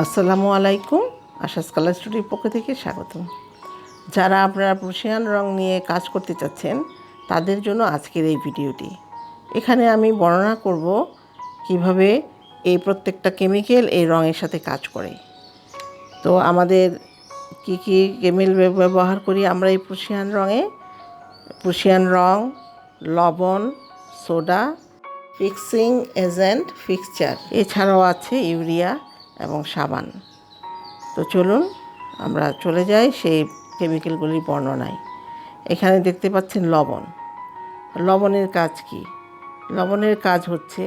আসসালামু আলাইকুম। আশাস কালার স্টুডিওর পক্ষ থেকে স্বাগতম। যারা আপনারা প্রুশিয়ান রং নিয়ে কাজ করতে চাচ্ছেন তাদের জন্য আজকের এই ভিডিওটি। এখানে আমি বর্ণনা করব কিভাবে এই প্রত্যেকটা কেমিক্যাল এই রঙের সাথে কাজ করে। তো আমাদের কি কি কেমিক্যাল ব্যবহার করি আমরা এই প্রুশিয়ান রঙে? প্রুশিয়ান রং, লবণ, সোডা, ফিক্সিং এজেন্ট, ফিক্সচার, এছাড়াও আছে ইউরিয়া এবং সাবান। তো চলুন আমরা চলে যাই সেই কেমিক্যালগুলির বর্ণনায়। এখানে দেখতে পাচ্ছেন লবণ। লবণের কাজ কি? লবণের কাজ হচ্ছে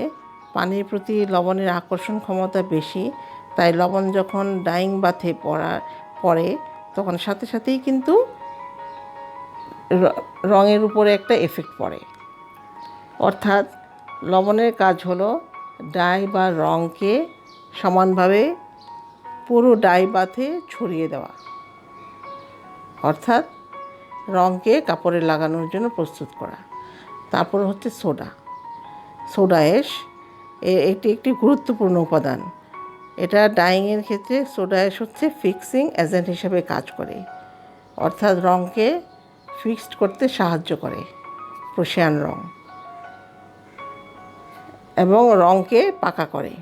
পানির প্রতি লবণের আকর্ষণ ক্ষমতা বেশি, তাই লবণ যখন ডাইং বাথে পড়ে তখন সাথে সাথেই কিন্তু রঙের উপরে একটা এফেক্ট পড়ে। অর্থাৎ লবণের কাজ হলো ডাই বা রঙকে সমানভাবে পুরো ডাই বাথে ছড়িয়ে দেওয়া, অর্থাৎ রঙকে কাপড়ে লাগানোর জন্য প্রস্তুত করা। তারপর হচ্ছে সোডা অ্যাশ। এটি একটি গুরুত্বপূর্ণ উপাদান। এটা ডাইংয়ের ক্ষেত্রে সোডা অ্যাশ হচ্ছে ফিক্সিং এজেন্ট হিসেবে কাজ করে, অর্থাৎ রঙকে ফিক্সড করতে সাহায্য করে প্রুশিয়ান রং, এবং রঙকে পাকা করে।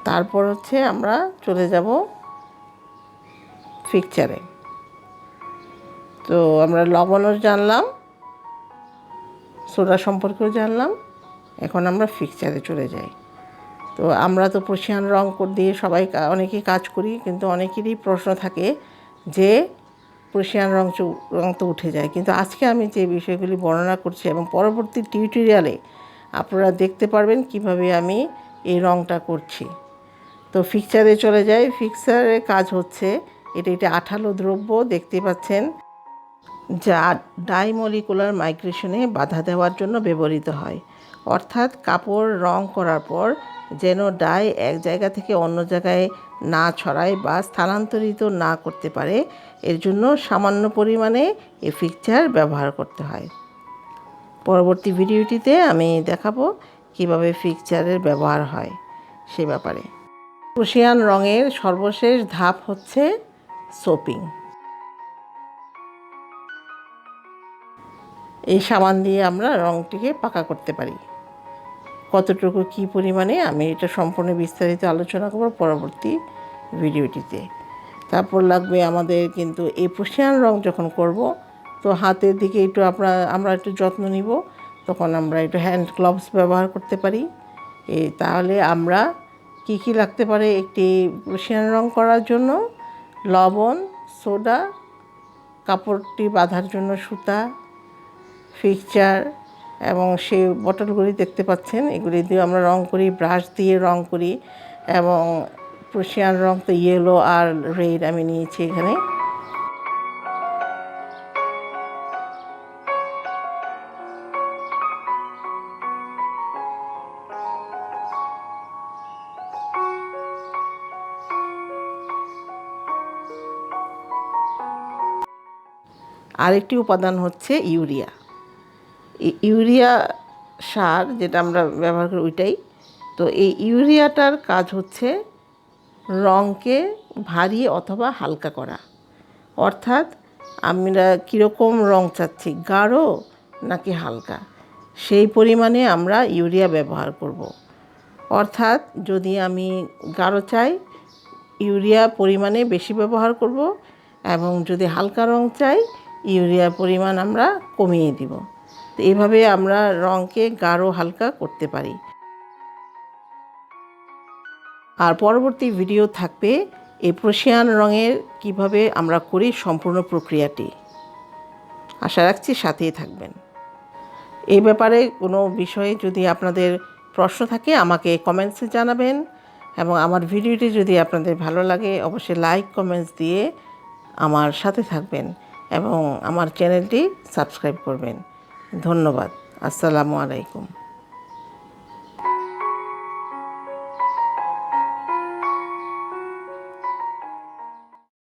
তারপর হচ্ছে আমরা চলে যাব ফিক্সচারে। তো আমরা লবণও জানলাম, সোডা সম্পর্কেও জানলাম, এখন আমরা ফিক্সচারে চলে যাই। তো আমরা তো প্রুশিয়ান রং দিয়ে সবাই অনেকেই কাজ করি, কিন্তু অনেকেরই প্রশ্ন থাকে যে প্রুশিয়ান রং তো উঠে যায়। কিন্তু আজকে আমি যে বিষয়গুলি বর্ণনা করছি এবং পরবর্তী টিউটোরিয়ালে আপনারা দেখতে পারবেন কিভাবে আমি এই রংটা করছি। তো ফিক্সচারে চলে যাই। ফিক্সচারের কাজ হচ্ছে এটা আঠালো দ্রব্য দেখতে পাচ্ছেন, যা ডাইমলিকুলার মাইগ্রেশনে বাধা দেওয়ার জন্য ব্যবহৃত হয়। অর্থাৎ কাপড় রং করার পর যেন ডাই এক জায়গা থেকে অন্য জায়গায় না ছড়ায় বা স্থানান্তরিত না করতে পারে, এর জন্য সামান্য পরিমাণে এই ফিক্সচার ব্যবহার করতে হয়। পরবর্তী ভিডিওটিতে আমি দেখাবো কিভাবে ফিক্সচারের ব্যবহার হয় সে ব্যাপারে। প্রুশিয়ান রঙের সর্বশেষ ধাপ হচ্ছে সোপিং। এই সাবান দিয়ে আমরা রঙটিকে পাকা করতে পারি। কতটুকু কী পরিমাণে আমি এটা সম্পূর্ণ বিস্তারিত আলোচনা করব পরবর্তী ভিডিওটিতে। তারপর লাগবে আমাদের কিন্তু এই প্রুশিয়ান রং যখন করব তো হাতের দিকে একটু আমরা একটু যত্ন নিব। তখন আমরা একটু হ্যান্ড গ্লাভস ব্যবহার করতে পারি। তাহলে আমরা কি লাগতে পারে একটি প্রুশিয়ান রং করার জন্য? লবণ, সোডা, কাপড়টি বাঁধার জন্য সুতা, ফিক্সচার, এবং সেই বটলগুলি দেখতে পাচ্ছেন, এগুলি দিয়ে আমরা রং করি, ব্রাশ দিয়ে রং করি। এবং প্রুশিয়ান রং তো ইয়েলো আর রেড আমি নিয়েছি এখানে। আরেকটি উপাদান হচ্ছে ইউরিয়া। ইউরিয়া সার যেটা আমরা ব্যবহার করি ওইটাই। তো এই ইউরিয়াটার কাজ হচ্ছে রঙকে ভারী অথবা হালকা করা। অর্থাৎ আমরা কীরকম রং চাচ্ছি, গাঢ় নাকি হালকা, সেই পরিমাণে আমরা ইউরিয়া ব্যবহার করব। অর্থাৎ যদি আমি গাঢ় চাই, ইউরিয়া পরিমাণে বেশি ব্যবহার করব, এবং যদি হালকা রং চাই, ইউরিয়ার পরিমাণ আমরা কমিয়ে দিব। তো এইভাবে আমরা রঙকে গাঢ় হালকা করতে পারি। আর পরবর্তী ভিডিও থাকবে এই প্রুশিয়ান রঙের কিভাবে আমরা করি সম্পূর্ণ প্রক্রিয়াটি। আশা রাখছি সাথেই থাকবেন। এই ব্যাপারে কোনো বিষয়ে যদি আপনাদের প্রশ্ন থাকে আমাকে কমেন্টসে জানাবেন, এবং আমার ভিডিওটি যদি আপনাদের ভালো লাগে অবশ্যই লাইক কমেন্টস দিয়ে আমার সাথে থাকবেন এবং আমার চ্যানেলটি সাবস্ক্রাইব করবেন। ধন্যবাদ। আসসালামু আলাইকুম।